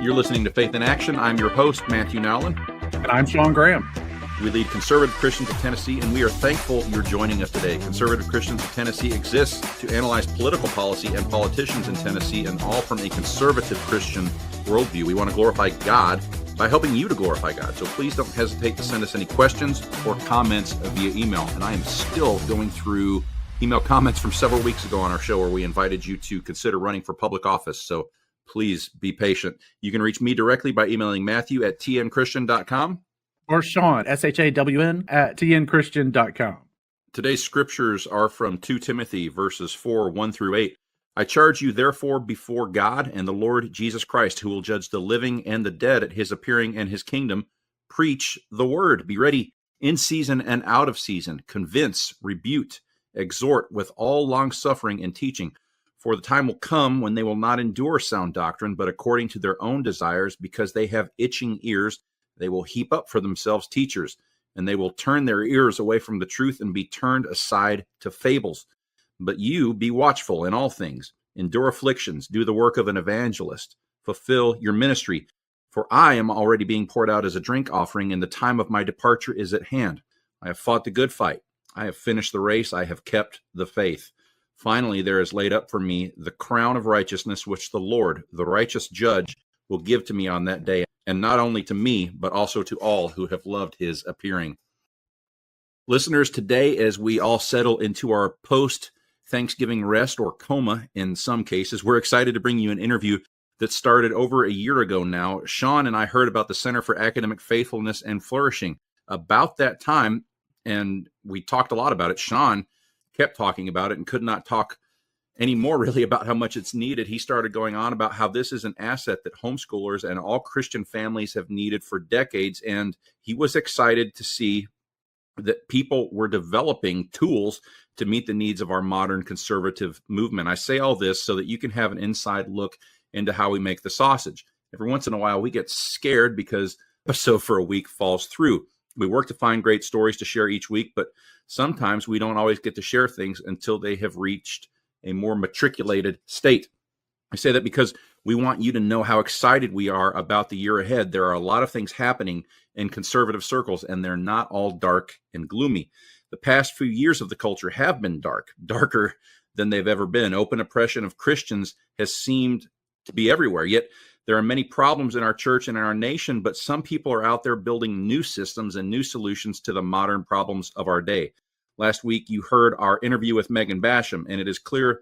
You're listening to Faith in Action. I'm your host, Matthew Nowlin. And I'm Sean Graham. We lead Conservative Christians of Tennessee, and we are thankful you're joining us today. Conservative Christians of Tennessee exists to analyze political policy and politicians in Tennessee, and all from a conservative Christian worldview. We want to glorify God by helping you to glorify God. So please don't hesitate to send us any questions or comments via email. And I am still going through email comments from several weeks ago on our show where we invited you to consider running for public office. So please be patient. You can reach me directly by emailing Matthew at tnchristian.com. Or Sean, SHAWN, at tnchristian.com. Today's scriptures are from 2 Timothy verses 4, 1 through 8. I charge you therefore before God and the Lord Jesus Christ, who will judge the living and the dead at his appearing and his kingdom. Preach the word. Be ready in season and out of season. Convince, rebuke, exhort with all longsuffering and teaching. For the time will come when they will not endure sound doctrine, but according to their own desires, because they have itching ears, they will heap up for themselves teachers, and they will turn their ears away from the truth and be turned aside to fables. But you be watchful in all things, endure afflictions, do the work of an evangelist, fulfill your ministry. For I am already being poured out as a drink offering, and the time of my departure is at hand. I have fought the good fight. I have finished the race. I have kept the faith. Finally, there is laid up for me the crown of righteousness, which the Lord, the righteous judge, will give to me on that day, and not only to me, but also to all who have loved his appearing. Listeners, today, as we all settle into our post-Thanksgiving rest or coma in some cases, we're excited to bring you an interview that started over a year ago now. Sean and I heard about the Center for Academic Faithfulness and Flourishing about that time, and we talked a lot about it. Sean kept talking about it and could not talk anymore really about how much it's needed. He started going on about how this is an asset that homeschoolers and all Christian families have needed for decades. And he was excited to see that people were developing tools to meet the needs of our modern conservative movement. I say all this so that you can have an inside look into how we make the sausage. Every once in a while, we get scared because episode for a week falls through. We work to find great stories to share each week, but sometimes we don't always get to share things until they have reached a more matriculated state. I say that because we want you to know how excited we are about the year ahead. There are a lot of things happening in conservative circles, and they're not all dark and gloomy. The past few years of the culture have been darker than they've ever been. Open oppression of Christians has seemed to be everywhere. Yet there are many problems in our church and in our nation, but some people are out there building new systems and new solutions to the modern problems of our day. Last week, you heard our interview with Megan Basham, and it is clear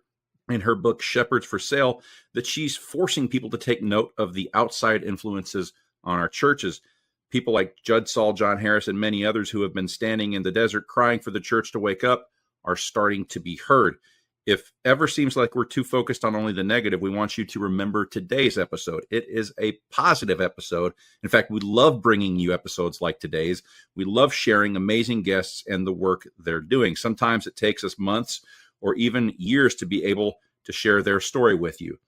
in her book, Shepherds for Sale, that she's forcing people to take note of the outside influences on our churches. People like Judd Saul, John Harris, and many others who have been standing in the desert crying for the church to wake up are starting to be heard. If ever seems like we're too focused on only the negative, we want you to remember today's episode. It is a positive episode. In fact, we love bringing you episodes like today's. We love sharing amazing guests and the work they're doing. Sometimes it takes us months or even years to be able to share their story with you.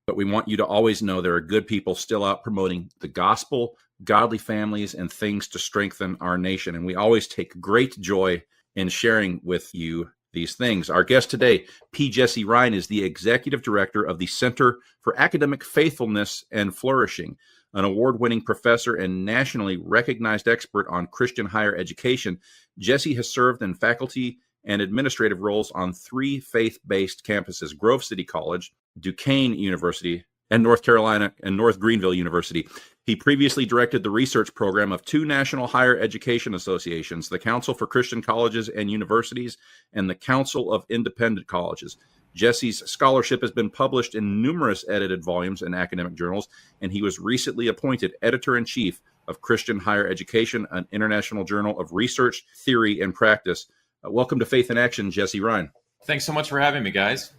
But we want you to always know there are good people still out promoting the gospel, godly families, and things to strengthen our nation. And we always take great joy in sharing with you these things. Our guest today, P. Jesse Ryan, is the Executive Director of the Center for Academic Faithfulness and Flourishing, an award-winning professor and nationally recognized expert on Christian higher education. Jesse has served in faculty and administrative roles on 3 faith-based campuses: Grove City College, Duquesne University, and North Carolina and North Greenville University. He previously directed the research program of 2 national higher education associations, the Council for Christian Colleges and Universities and the Council of Independent Colleges. Jesse's scholarship has been published in numerous edited volumes in academic journals, and he was recently appointed editor-in-chief of Christian Higher Education, an international journal of research, theory, and practice. Welcome to Faith in Action, Jesse Ryan. Thanks so much for having me, guys.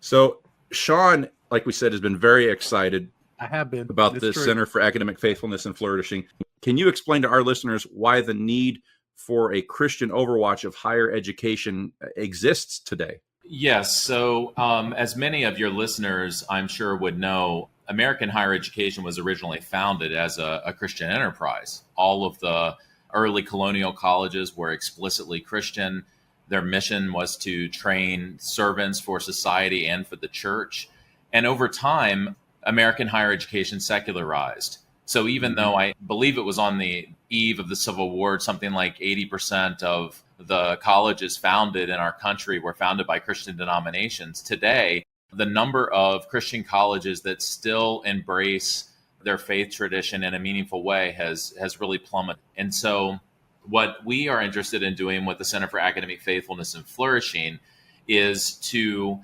So, Sean, like we said, has been very excited about the Center for Academic Faithfulness and Flourishing. Can you explain to our listeners why the need for a Christian overwatch of higher education exists today? Yes. So as many of your listeners, I'm sure, would know, American higher education was originally founded as a Christian enterprise. All of the early colonial colleges were explicitly Christian. Their mission was to train servants for society and for the church. And over time, American higher education secularized. So even though I believe it was on the eve of the Civil War, something like 80% of the colleges founded in our country were founded by Christian denominations, today, the number of Christian colleges that still embrace their faith tradition in a meaningful way has really plummeted. And so what we are interested in doing with the Center for Academic Faithfulness and Flourishing is to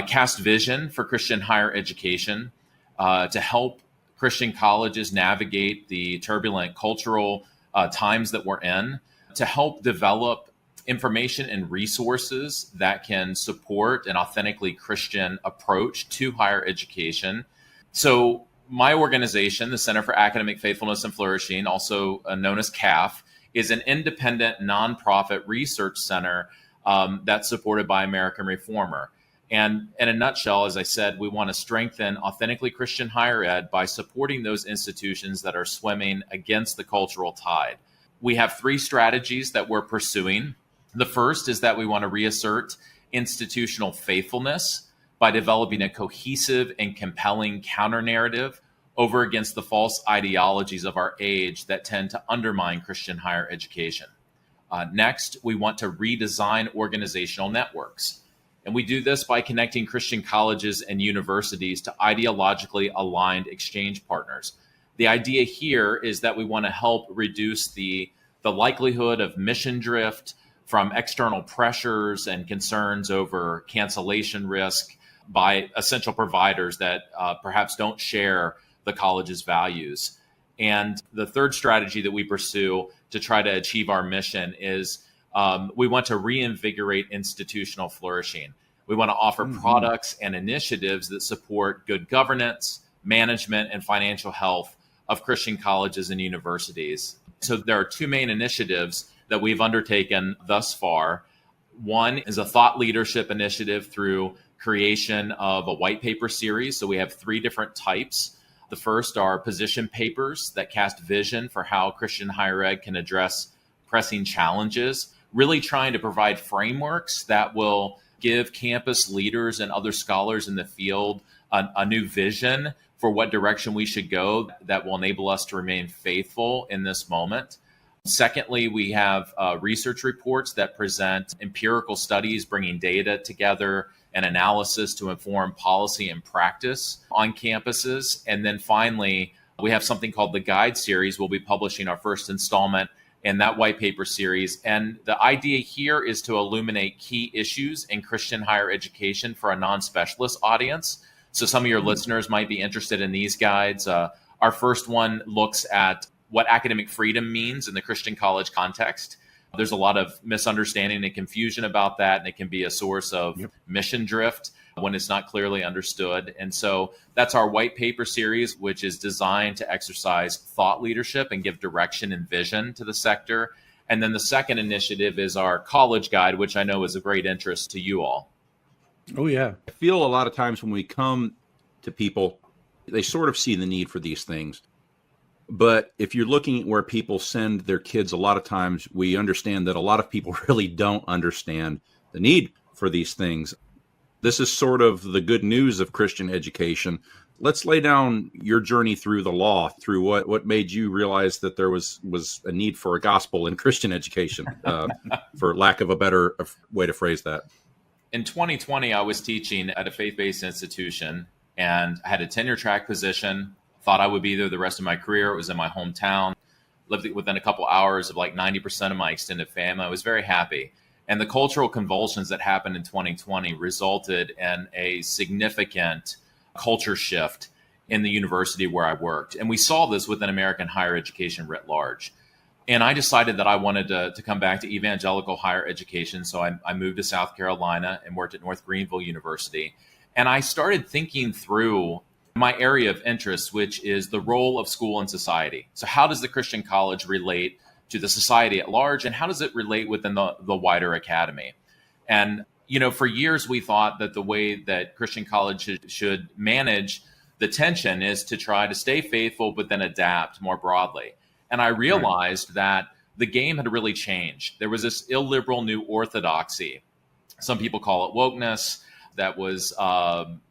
cast vision for Christian higher education, to help Christian colleges navigate the turbulent cultural times that we're in, to help develop information and resources that can support an authentically Christian approach to higher education. So my organization, the Center for Academic Faithfulness and Flourishing, also known as CAF, is an independent nonprofit research center that's supported by American Reformer. And in a nutshell, as I said, we want to strengthen authentically Christian higher ed by supporting those institutions that are swimming against the cultural tide. We have 3 strategies that we're pursuing. The first is that we want to reassert institutional faithfulness by developing a cohesive and compelling counter-narrative over against the false ideologies of our age that tend to undermine Christian higher education. Next, we want to redesign organizational networks. And we do this by connecting Christian colleges and universities to ideologically aligned exchange partners. The idea here is that we want to help reduce the likelihood of mission drift from external pressures and concerns over cancellation risk by essential providers that perhaps don't share the college's values. And the third strategy that we pursue to try to achieve our mission is we want to reinvigorate institutional flourishing. We want to offer products and initiatives that support good governance, management, and financial health of Christian colleges and universities. So there are 2 main initiatives that we've undertaken thus far. One is a thought leadership initiative through creation of a white paper series. So we have 3 different types. The first are position papers that cast vision for how Christian higher ed can address pressing challenges, really trying to provide frameworks that will give campus leaders and other scholars in the field a new vision for what direction we should go that will enable us to remain faithful in this moment. Secondly, we have research reports that present empirical studies bringing data together and analysis to inform policy and practice on campuses. And then finally, we have something called the Guide Series. We'll be publishing our first installment in that white paper series. And the idea here is to illuminate key issues in Christian higher education for a non-specialist audience. So some of your listeners might be interested in these guides. Our first one looks at what academic freedom means in the Christian college context. There's a lot of misunderstanding and confusion about that, and it can be a source of mission drift when it's not clearly understood. And so that's our white paper series, which is designed to exercise thought leadership and give direction and vision to the sector. And then the second initiative is our college guide, which I know is of great interest to you all. Oh, yeah. I feel a lot of times when we come to people, they sort of see the need for these things. But if you're looking at where people send their kids, a lot of times we understand that a lot of people really don't understand the need for these things. This is sort of the good news of Christian education. Let's lay down your journey through the law, through what made you realize that there was a need for a gospel in Christian education, for lack of a better way to phrase that. In 2020, I was teaching at a faith-based institution, and I had a tenure track position. Thought I would be there the rest of my career. It was in my hometown. Lived within a couple hours of like 90% of my extended family. I was very happy. And the cultural convulsions that happened in 2020 resulted in a significant culture shift in the university where I worked. And we saw this within American higher education writ large. And I decided that I wanted to come back to evangelical higher education. So I moved to South Carolina and worked at North Greenville University. And I started thinking through my area of interest, which is the role of school in society. So how does the Christian college relate to the society at large, and how does it relate within the wider academy? And, you know, for years we thought that the way that Christian college should manage the tension is to try to stay faithful, but then adapt more broadly. And I realized that the game had really changed. There was this illiberal new orthodoxy. Some people call it wokeness. that was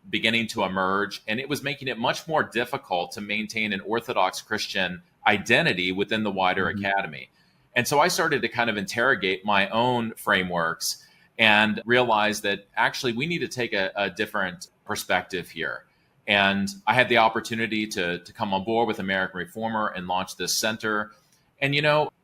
beginning to emerge, and it was making it much more difficult to maintain an Orthodox Christian identity within the wider academy. And so I started to kind of interrogate my own frameworks and realized that actually we need to take a different perspective here. And I had the opportunity to come on board with American Reformer and launch this center. And,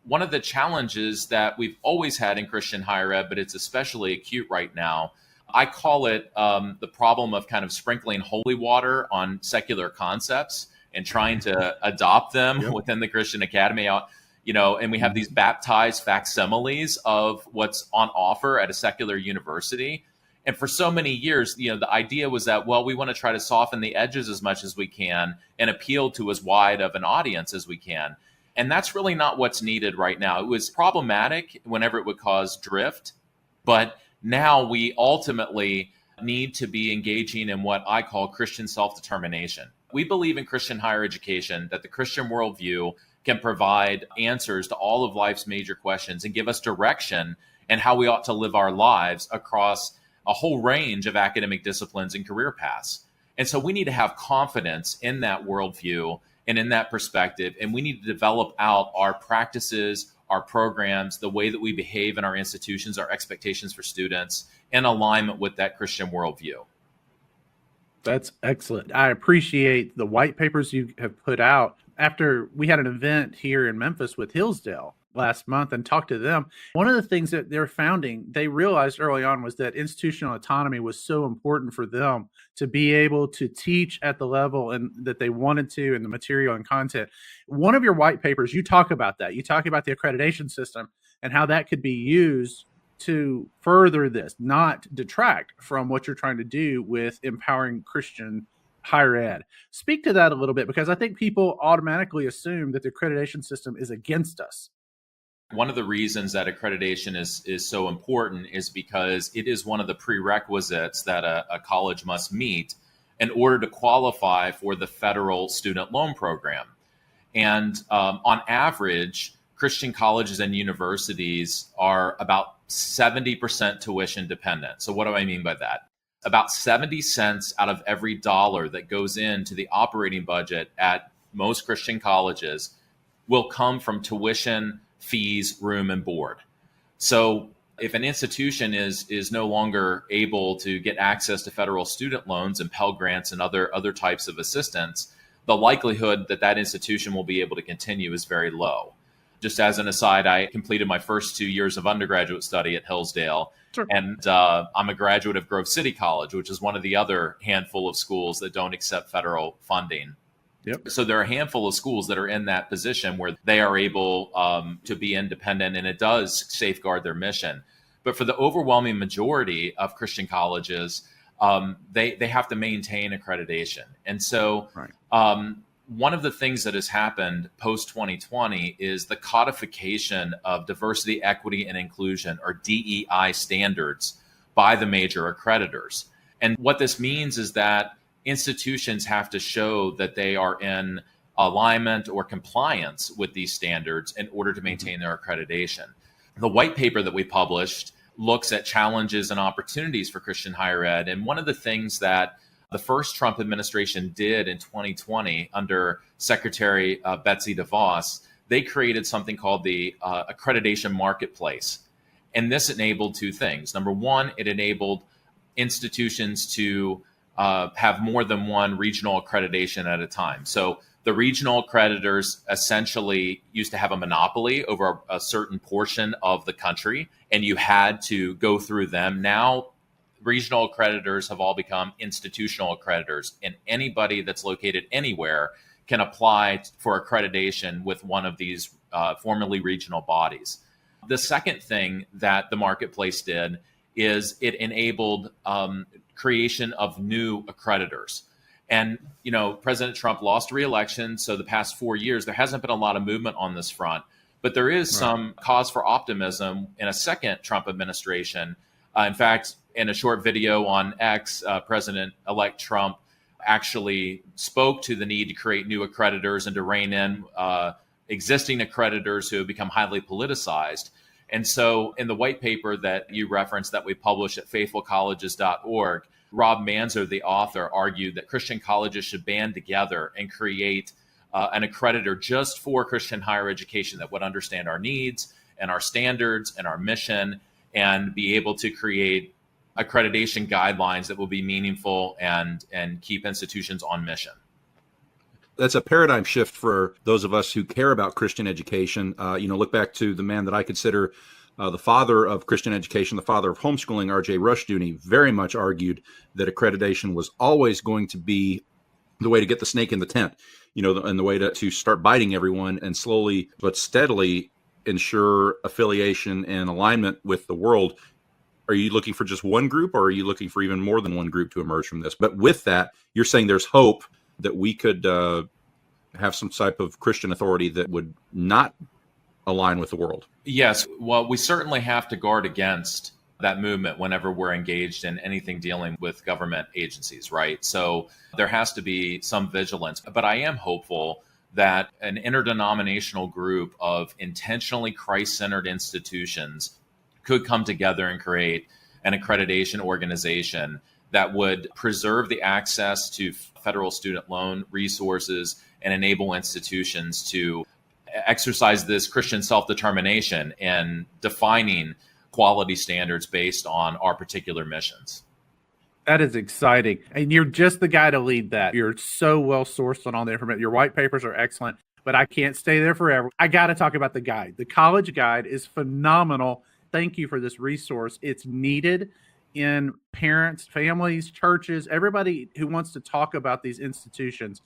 one of the challenges that we've always had in Christian higher ed, but it's especially acute right now, I call it the problem of kind of sprinkling holy water on secular concepts and trying to adopt them within the Christian academy. And we have these baptized facsimiles of what's on offer at a secular university. And for so many years, the idea was that, well, we want to try to soften the edges as much as we can and appeal to as wide of an audience as we can. And that's really not what's needed right now. It was problematic whenever it would cause drift, but now we ultimately need to be engaging in what I call Christian self-determination. We believe in Christian higher education, that the Christian worldview can provide answers to all of life's major questions and give us direction and how we ought to live our lives across a whole range of academic disciplines and career paths. And so we need to have confidence in that worldview and in that perspective. And we need to develop out our practices, our programs, the way that we behave in our institutions, our expectations for students in alignment with that Christian worldview. That's excellent. I appreciate the white papers you have put out. After we had an event here in Memphis with Hillsdale last month and talked to them, one of the things that they're founding, they realized early on, was that institutional autonomy was so important for them to be able to teach at the level and that they wanted to, and the material and content. One of your white papers, you talk about that. You talk about the accreditation system and how that could be used to further this, not detract from what you're trying to do with empowering Christian higher ed. Speak to that a little bit, because I think people automatically assume that the accreditation system is against us. One of the reasons that accreditation is so important is because it is one of the prerequisites that a college must meet in order to qualify for the federal student loan program. And on average, Christian colleges and universities are about 70% tuition dependent. So what do I mean by that? About 70 cents out of every dollar that goes into the operating budget at most Christian colleges will come from tuition, fees, room, and board. So if an institution is no longer able to get access to federal student loans and Pell Grants and other types of assistance, the likelihood that that institution will be able to continue is very low. Just as an aside, I completed my first 2 years of undergraduate study at Hillsdale. Sure. And I'm a graduate of Grove City College, which is one of the other handful of schools that don't accept federal funding. Yep. So there are a handful of schools that are in that position where they are able to be independent, and it does safeguard their mission. But for the overwhelming majority of Christian colleges, they have to maintain accreditation. And so one of the things that has happened post-2020 is the codification of diversity, equity, and inclusion, or DEI standards, by the major accreditors. And what this means is that institutions have to show that they are in alignment or compliance with these standards in order to maintain their accreditation. The white paper that we published looks at challenges and opportunities for Christian higher ed. And one of the things that the first Trump administration did in 2020 under Secretary Betsy DeVos, they created something called the Accreditation Marketplace. And this enabled two things. Number one, it enabled institutions to have more than one regional accreditation at a time. So the regional accreditors essentially used to have a monopoly over a certain portion of the country, and you had to go through them. Now, regional accreditors have all become institutional accreditors, and anybody that's located anywhere can apply for accreditation with one of these formerly regional bodies. The second thing that the marketplace did is it enabled creation of new accreditors. And, President Trump lost re-election. So the past 4 years, there hasn't been a lot of movement on this front. But there is some cause for optimism in a second Trump administration. In fact, in a short video on X, President-elect Trump actually spoke to the need to create new accreditors and to rein in existing accreditors who have become highly politicized. And so in the white paper that you referenced that we published at faithfulcolleges.org, Rob Manzo, the author, argued that Christian colleges should band together and create an accreditor just for Christian higher education that would understand our needs and our standards and our mission and be able to create accreditation guidelines that will be meaningful and keep institutions on mission. That's a paradigm shift for those of us who care about Christian education. Look back to the man that I consider the father of Christian education, the father of homeschooling, R.J. Rushdoony, very much argued that accreditation was always going to be the way to get the snake in the tent, and the way to start biting everyone and slowly but steadily ensure affiliation and alignment with the world. Are you looking for just one group, or are you looking for even more than one group to emerge from this? But with that, you're saying there's hope that we could have some type of Christian authority that would not align with the world. Yes. Well, we certainly have to guard against that movement whenever we're engaged in anything dealing with government agencies, right? So there has to be some vigilance. But I am hopeful that an interdenominational group of intentionally Christ-centered institutions could come together and create an accreditation organization that would preserve the access to federal student loan resources and enable institutions to exercise this Christian self-determination and defining quality standards based on our particular missions. That is exciting. And you're just the guy to lead that. You're so well sourced on all the information. Your white papers are excellent, but I can't stay there forever. I got to talk about the guide. The college guide is phenomenal. Thank you for this resource. It's needed in parents, families, churches, everybody who wants to talk about these institutions.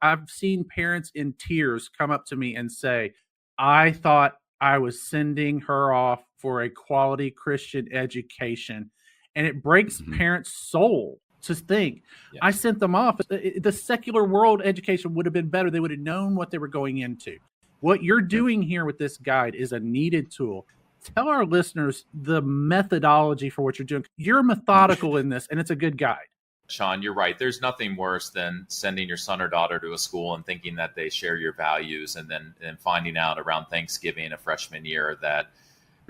I've seen parents in tears come up to me and say, I thought I was sending her off for a quality Christian education. And it breaks parents' soul to think, I sent them off. The secular world education would have been better. They would have known what they were going into. What you're doing here with this guide is a needed tool. Tell our listeners the methodology for what you're doing. You're methodical in this, and it's a good guide. Sean, you're right. There's nothing worse than sending your son or daughter to a school and thinking that they share your values, and then finding out around Thanksgiving of freshman year that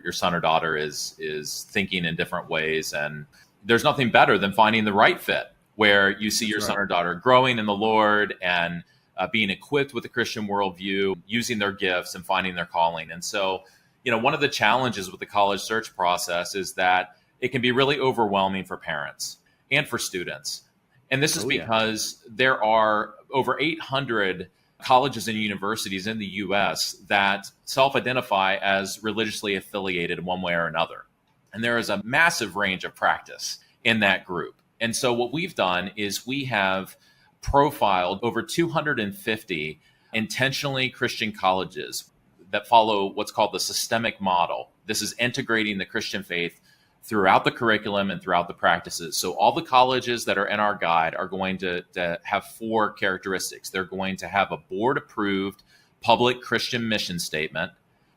your son or daughter is thinking in different ways. And there's nothing better than finding the right fit where you see your son or daughter growing in the Lord and being equipped with a Christian worldview, using their gifts and finding their calling. And so, one of the challenges with the college search process is that it can be really overwhelming for parents and for students. And this is because there are over 800 colleges and universities in the U.S. that self-identify as religiously affiliated in one way or another. And there is a massive range of practice in that group. And so what we've done is we have profiled over 250 intentionally Christian colleges that follow what's called the systemic model. This is integrating the Christian faith throughout the curriculum and throughout the practices. So all the colleges that are in our guide are going to have four characteristics. They're going to have a board-approved public Christian mission statement.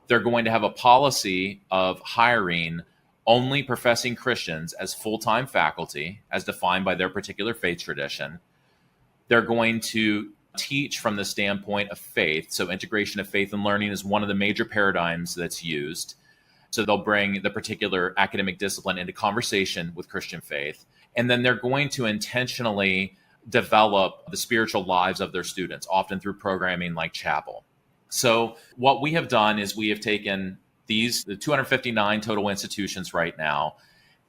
They're going to have a policy of hiring only professing Christians as full-time faculty, as defined by their particular faith tradition. They're going to teach from the standpoint of faith. So integration of faith and learning is one of the major paradigms that's used. So they'll bring the particular academic discipline into conversation with Christian faith. And then they're going to intentionally develop the spiritual lives of their students, often through programming like chapel. So what we have done is we have taken the 259 total institutions right now,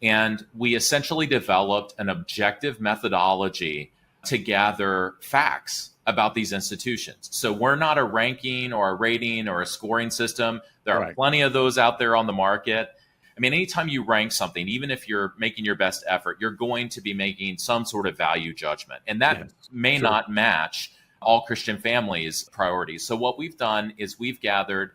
and we essentially developed an objective methodology to gather facts about these institutions. So we're not a ranking or a rating or a scoring system. There are plenty of those out there on the market. I mean, anytime you rank something, even if you're making your best effort, you're going to be making some sort of value judgment. And that may not match all Christian families' priorities. So what we've done is we've gathered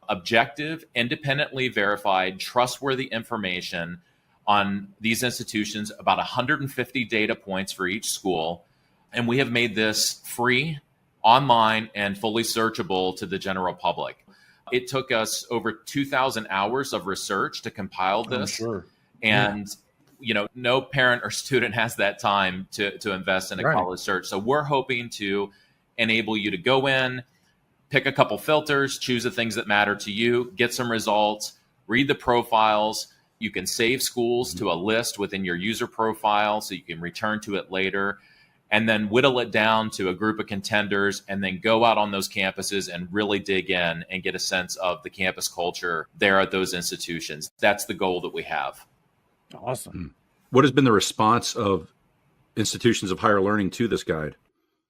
objective, independently verified, trustworthy information on these institutions, about 150 data points for each school. And we have made this free, online, and fully searchable to the general public. It took us over 2,000 hours of research to compile this. And, no parent or student has that time to invest in a college search. So we're hoping to enable you to go in, pick a couple filters, choose the things that matter to you, get some results, read the profiles. You can save schools to a list within your user profile so you can return to it later, and then whittle it down to a group of contenders, and then go out on those campuses and really dig in and get a sense of the campus culture there at those institutions. That's the goal that we have. Awesome. What has been the response of institutions of higher learning to this guide?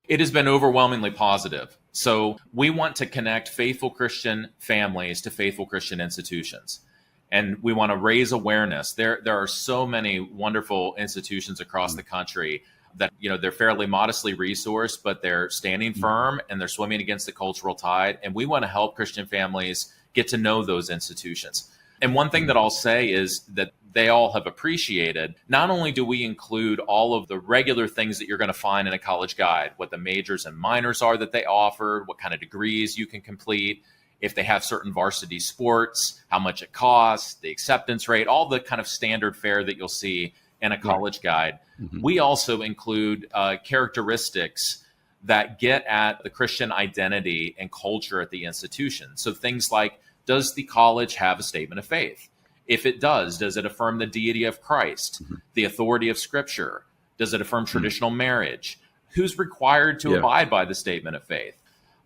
It has been overwhelmingly positive. So we want to connect faithful Christian families to faithful Christian institutions. And we want to raise awareness. There are so many wonderful institutions across the country that, they're fairly modestly resourced, but they're standing firm and they're swimming against the cultural tide. And we want to help Christian families get to know those institutions. And one thing that I'll say is that they all have appreciated, not only do we include all of the regular things that you're going to find in a college guide, what the majors and minors are that they offer, what kind of degrees you can complete, if they have certain varsity sports, how much it costs, the acceptance rate, all the kind of standard fare that you'll see in a college guide. Mm-hmm. We also include characteristics that get at the Christian identity and culture at the institution. So things like, does the college have a statement of faith? If it does it affirm the deity of Christ, the authority of Scripture? Does it affirm traditional marriage? Who's required to abide by the statement of faith?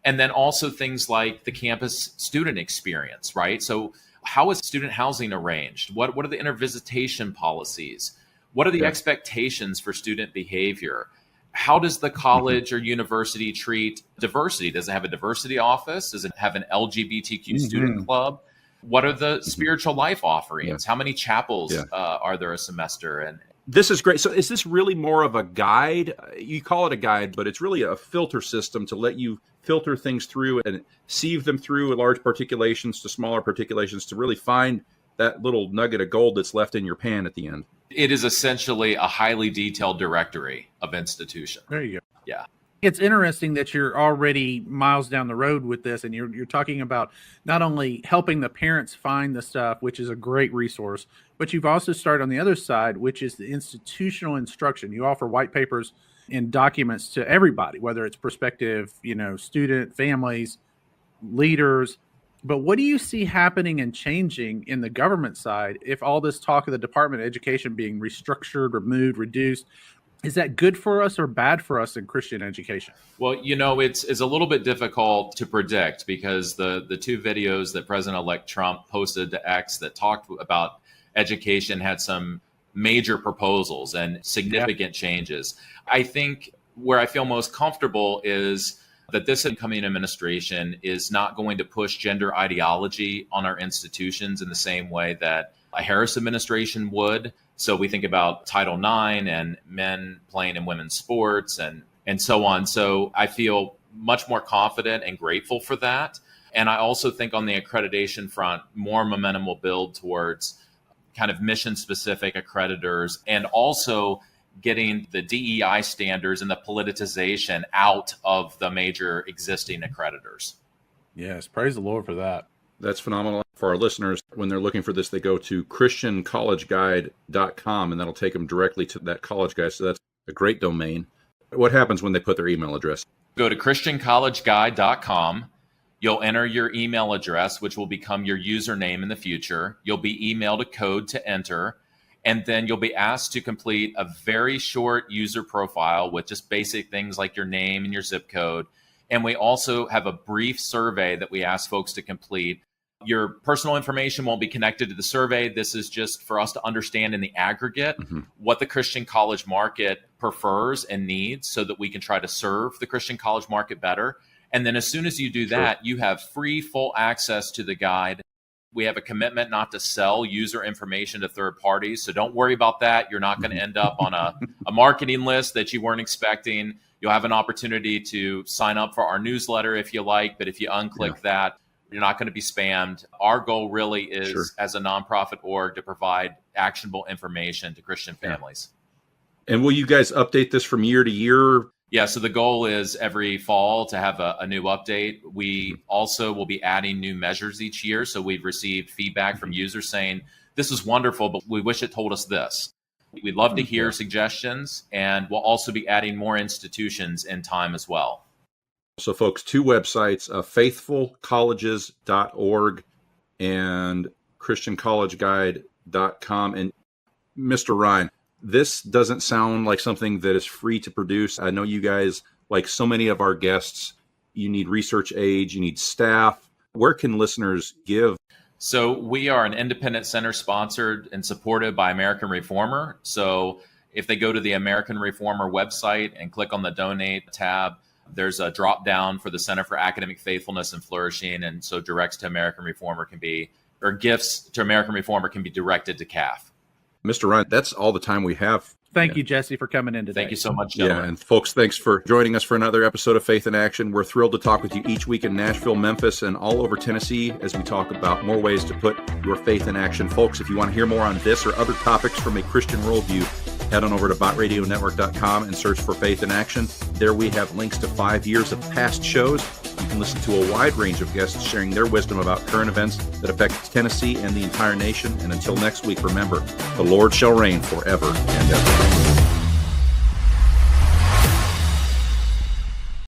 And then also things like the campus student experience, right? So how is student housing arranged? What are the intervisitation policies? What are the expectations for student behavior? How does the college or university treat diversity? Does it have a diversity office? Does it have an LGBTQ student club? What are the spiritual life offerings? How many chapels are there a semester? And this is great. So is this really more of a guide? You call it a guide, but it's really a filter system to let you filter things through and sieve them through large particulations to smaller particulations to really find that little nugget of gold that's left in your pan at the end. It is essentially a highly detailed directory of institutions. There you go. Yeah. It's interesting that you're already miles down the road with this, and you're talking about not only helping the parents find the stuff, which is a great resource, but you've also started on the other side, which is the institutional instruction. You offer white papers and documents to everybody, whether it's prospective, student, families, leaders. But what do you see happening and changing in the government side if all this talk of the Department of Education being restructured, removed, reduced? Is that good for us or bad for us in Christian education? Well, it's a little bit difficult to predict because the two videos that President-elect Trump posted to X that talked about education had some major proposals and significant changes. I think where I feel most comfortable is that this incoming administration is not going to push gender ideology on our institutions in the same way that a Harris administration would. So we think about Title IX and men playing in women's sports and so on. So I feel much more confident and grateful for that. And I also think on the accreditation front, more momentum will build towards kind of mission-specific accreditors and also getting the DEI standards and the politicization out of the major existing accreditors. Yes, praise the Lord for that. That's phenomenal. For our listeners, when they're looking for this, they go to christiancollegeguide.com, and that'll take them directly to that college guide. So that's a great domain. What happens when they put their email address? Go to christiancollegeguide.com. You'll enter your email address, which will become your username in the future. You'll be emailed a code to enter, and then you'll be asked to complete a very short user profile with just basic things like your name and your zip code. And we also have a brief survey that we ask folks to complete. Your personal information won't be connected to the survey. This is just for us to understand in the aggregate what the Christian college market prefers and needs so that we can try to serve the Christian college market better. And then as soon as you do that, you have free, full access to the guide. We have a commitment not to sell user information to third parties. So don't worry about that. You're not going to end up on a marketing list that you weren't expecting. You'll have an opportunity to sign up for our newsletter if you like. But if you unclick that, you're not going to be spammed. Our goal really is, as a nonprofit org, to provide actionable information to Christian families. And will you guys update this from year to year? Yeah, so the goal is every fall to have a new update. We also will be adding new measures each year. So we've received feedback from users saying, this is wonderful, but we wish it told us this. We'd love to hear suggestions, and we'll also be adding more institutions in time as well. So folks, two websites, faithfulcolleges.org and christiancollegeguide.com. faithandactionradio.com. And Mr. Ryan, this doesn't sound like something that is free to produce. I know you guys, like so many of our guests, you need research aids, you need staff. Where can listeners give? So we are an independent center sponsored and supported by American Reformer. So if they go to the American Reformer website and click on the donate tab, there's a drop down for the Center for Academic Faithfulness and Flourishing. And so directs to American Reformer gifts to American Reformer can be directed to CAF. Mr. Ryan, that's all the time we have. Thank you, Jesse, for coming in today. Thank you so much, gentlemen. Yeah, and folks, thanks for joining us for another episode of Faith in Action. We're thrilled to talk with you each week in Nashville, Memphis, and all over Tennessee as we talk about more ways to put your faith in action. Folks, if you want to hear more on this or other topics from a Christian worldview, head on over to botradionetwork.com and search for Faith in Action. There we have links to 5 years of past shows. You can listen to a wide range of guests sharing their wisdom about current events that affect Tennessee and the entire nation. And until next week, remember, the Lord shall reign forever and ever.